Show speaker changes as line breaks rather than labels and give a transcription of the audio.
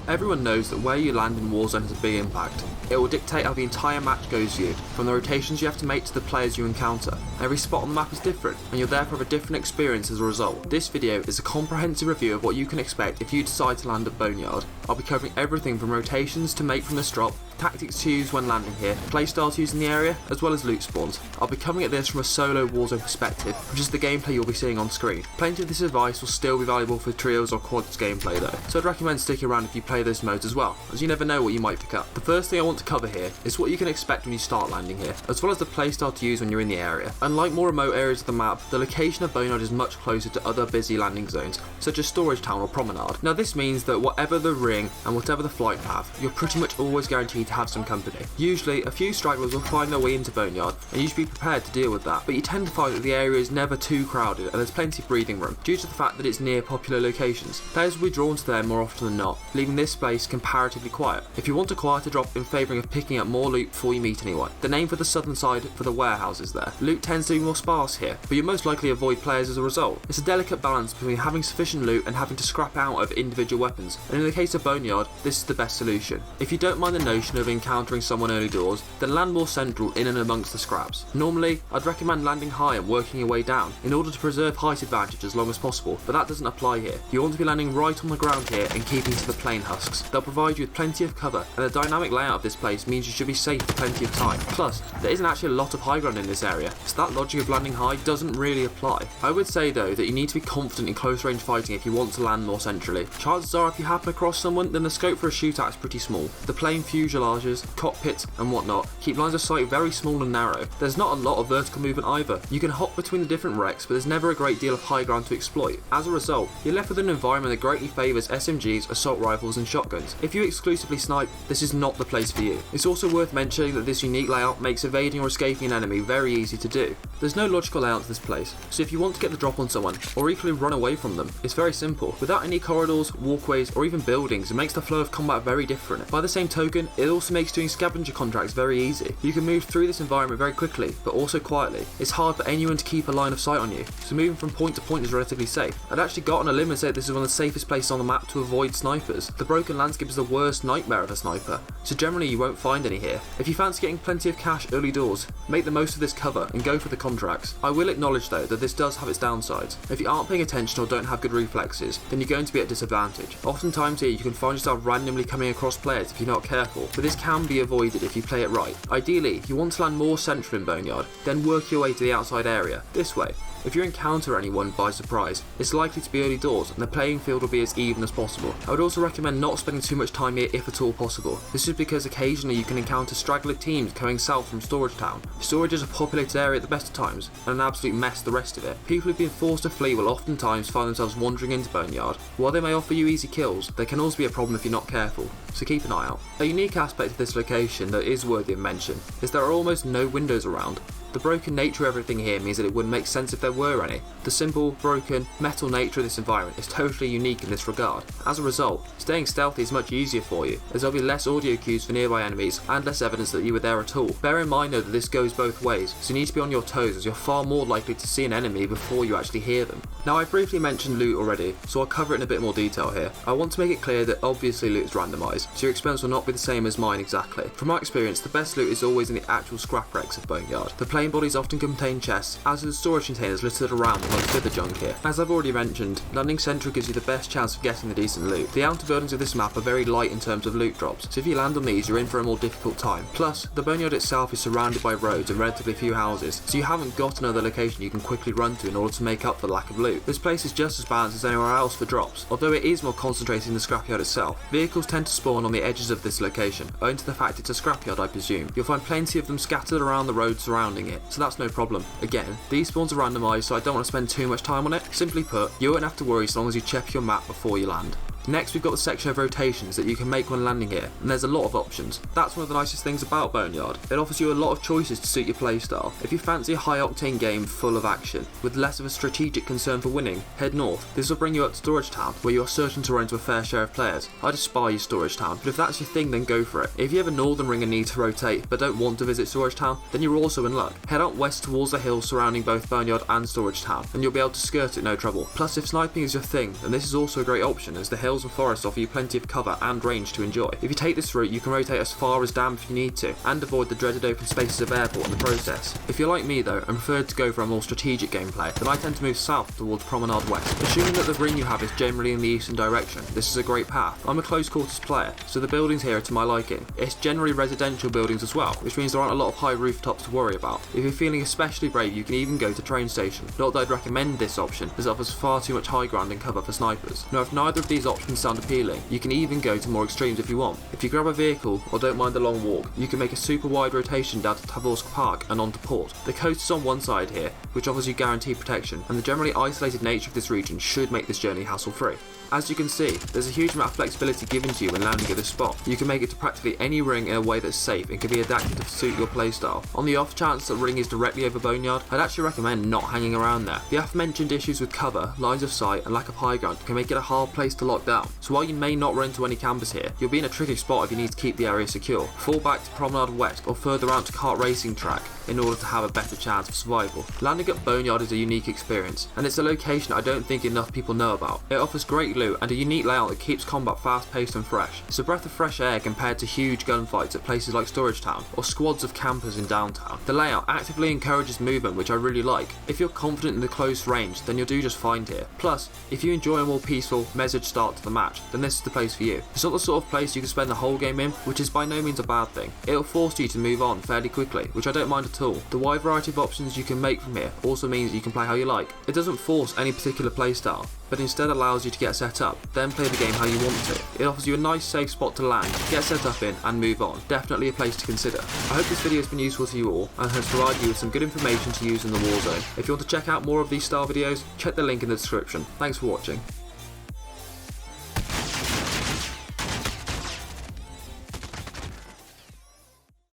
Everyone knows that where you land in Warzone has a big impact. It will dictate how the entire match goes for you, from the rotations you have to make to the players you encounter. Every spot on the map is different, and you'll therefore have a different experience as a result. This video is a comprehensive review of what you can expect if you decide to land at Boneyard. I'll be covering everything from rotations to make from this drop, tactics to use when landing here, playstyle to use in the area, as well as loot spawns. I'll be coming at this from a solo Warzone perspective, which is the gameplay you'll be seeing on screen. Plenty of this advice will still be valuable for trios or quads gameplay though, so I'd recommend sticking around if you play those modes as well, as you never know what you might pick up. The first thing I want to cover here is what you can expect when you start landing here, as well as the playstyle to use when you're in the area. Unlike more remote areas of the map, the location of Boneyard is much closer to other busy landing zones, such as Storage Town or Promenade. Now this means that whatever the ring and whatever the flight path, you're pretty much always guaranteed to have some company. Usually, a few stragglers will find their way into Boneyard, and you should be prepared to deal with that, but you tend to find that the area is never too crowded and there's plenty of breathing room, due to the fact that it's near popular locations. Players will be drawn to there more often than not, leaving this space comparatively quiet. If you want a quieter drop in favouring of picking up more loot before you meet anyone, then aim for the southern side for the warehouses there. Loot tends to be more sparse here, but you most likely avoid players as a result. It's a delicate balance between having sufficient loot and having to scrap out of individual weapons, and in the case of Boneyard, this is the best solution. If you don't mind the notion of encountering someone early doors, then land more central in and amongst the scraps. Normally, I'd recommend landing high and working your way down, in order to preserve height advantage as long as possible, but that doesn't apply here. You want to be landing right on the ground here and keeping to the plane husks. They'll provide you with plenty of cover, and the dynamic layout of this place means you should be safe for plenty of time. Plus, there isn't actually a lot of high ground in this area, so that logic of landing high doesn't really apply. I would say though that you need to be confident in close range fighting if you want to land more centrally. Chances are if you happen across someone, then the scope for a shootout is pretty small. The plane fuselages, cockpits and whatnot keep lines of sight very small and narrow. There's not a lot of vertical movement either. You can hop between the different wrecks, but there's never a great deal of high ground to exploit. As a result, you're left with an environment that greatly favours SMGs, assault rifles and shotguns. If you exclusively snipe, this is not the place for you. It's also worth mentioning that this unique layout makes evading or escaping an enemy very easy to do. There's no logical layout to this place, so if you want to get the drop on someone, or equally run away from them, it's very simple. Without any corridors, walkways or even buildings, it makes the flow of combat very different. By the same token, it also makes doing scavenger contracts very easy. You can move through this environment very quickly, but also quietly. It's hard for anyone to keep a line of sight on you, so moving from point to point is relatively safe. I'd actually got on a limb and said this is one of the safest places on the map to avoid snipers. The broken landscape is the worst nightmare of a sniper, so generally you won't find any here. If you fancy getting plenty of cash early doors, make the most of this cover and go for the contracts. I will acknowledge though that this does have its downsides. If you aren't paying attention or don't have good reflexes, then you're going to be at disadvantage. Oftentimes here you can find yourself randomly coming across players if you're not careful, but this can be avoided if you play it right. Ideally, if you want to land more central in Boneyard, then work your way to the outside area, this way. If you encounter anyone by surprise, it's likely to be early doors and the playing field will be as even as possible. I would also recommend not spending too much time here if at all possible. This is because occasionally you can encounter straggler teams going south from Storage Town. Storage is a populated area at the best of times and an absolute mess the rest of it. People who've been forced to flee will oftentimes find themselves wandering into Boneyard. While they may offer you easy kills, there can also be a problem if you're not careful, so keep an eye out. A unique aspect of this location that is worthy of mention is there are almost no windows around. The broken nature of everything here means that it wouldn't make sense if there were any. The simple, broken, metal nature of this environment is totally unique in this regard. As a result, staying stealthy is much easier for you, as there'll be less audio cues for nearby enemies and less evidence that you were there at all. Bear in mind though that this goes both ways, so you need to be on your toes as you're far more likely to see an enemy before you actually hear them. Now I briefly mentioned loot already, so I'll cover it in a bit more detail here. I want to make it clear that obviously loot is randomised, so your expense will not be the same as mine exactly. From my experience, the best loot is always in the actual scrap wrecks of Boneyard. The plane bodies often contain chests, as do the storage containers littered around amongst other junk here. As I've already mentioned, landing central gives you the best chance of getting the decent loot. The outer buildings of this map are very light in terms of loot drops, so if you land on these you're in for a more difficult time. Plus, the Boneyard itself is surrounded by roads and relatively few houses, so you haven't got another location you can quickly run to in order to make up for the lack of loot. This place is just as balanced as anywhere else for drops, although it is more concentrated in the scrapyard itself. Vehicles tend to spawn on the edges of this location, owing to the fact it's a scrapyard I presume. You'll find plenty of them scattered around the road surrounding it, so that's no problem. Again, these spawns are randomised, so I don't want to spend too much time on it. Simply put, you won't have to worry as long as you check your map before you land. Next, we've got the section of rotations that you can make when landing here, and there's a lot of options. That's one of the nicest things about Boneyard. It offers you a lot of choices to suit your playstyle. If you fancy a high-octane game full of action, with less of a strategic concern for winning, head north. This will bring you up to Storage Town, where you are certain to run into a fair share of players. I despise Storage Town, but if that's your thing, then go for it. If you have a northern ring and need to rotate, but don't want to visit Storage Town, then you're also in luck. Head out west towards the hills surrounding both Boneyard and Storage Town, and you'll be able to skirt it no trouble. Plus, if sniping is your thing, then this is also a great option, as the hills hills and forests offer you plenty of cover and range to enjoy. If you take this route, you can rotate as far as Dam if you need to, and avoid the dreaded open spaces of airport in the process. If you're like me though, and prefer to go for a more strategic gameplay, then I tend to move south towards Promenade West. Assuming that the ring you have is generally in the eastern direction, this is a great path. I'm a close quarters player, so the buildings here are to my liking. It's generally residential buildings as well, which means there aren't a lot of high rooftops to worry about. If you're feeling especially brave, you can even go to train station. Not that I'd recommend this option, as it offers far too much high ground and cover for snipers. Now if neither of these options sound appealing, you can even go to more extremes if you want. If you grab a vehicle or don't mind the long walk, you can make a super wide rotation down to Tavorsk Park and onto port. The coast is on one side here, which offers you guaranteed protection, and the generally isolated nature of this region should make this journey hassle-free. As you can see, there's a huge amount of flexibility given to you when landing at this spot. You can make it to practically any ring in a way that's safe and can be adapted to suit your playstyle. On the off chance that ring is directly over Boneyard, I'd actually recommend not hanging around there. The aforementioned issues with cover, lines of sight and lack of high ground can make it a hard place to lock down, so while you may not run into any campers here, you'll be in a tricky spot if you need to keep the area secure. Fall back to Promenade West or further out to KART racing track in order to have a better chance of survival. Landing at Boneyard is a unique experience, and it's a location I don't think enough people know about. It offers great loot and a unique layout that keeps combat fast paced and fresh. It's a breath of fresh air compared to huge gunfights at places like Storage Town or squads of campers in downtown. The layout actively encourages movement, which I really like. If you're confident in the close range, then you'll do just fine here. Plus, if you enjoy a more peaceful, measured start to the match, then this is the place for you. It's not the sort of place you can spend the whole game in, which is by no means a bad thing. It'll force you to move on fairly quickly, which I don't mind at all. The wide variety of options you can make from here also means that you can play how you like. It doesn't force any particular playstyle, but instead allows you to get set up, then play the game how you want to. It offers you a nice safe spot to land, get set up in and move on. Definitely a place to consider. I hope this video has been useful to you all and has provided you with some good information to use in the Warzone. If you want to check out more of these style videos, check the link in the description. Thanks for watching.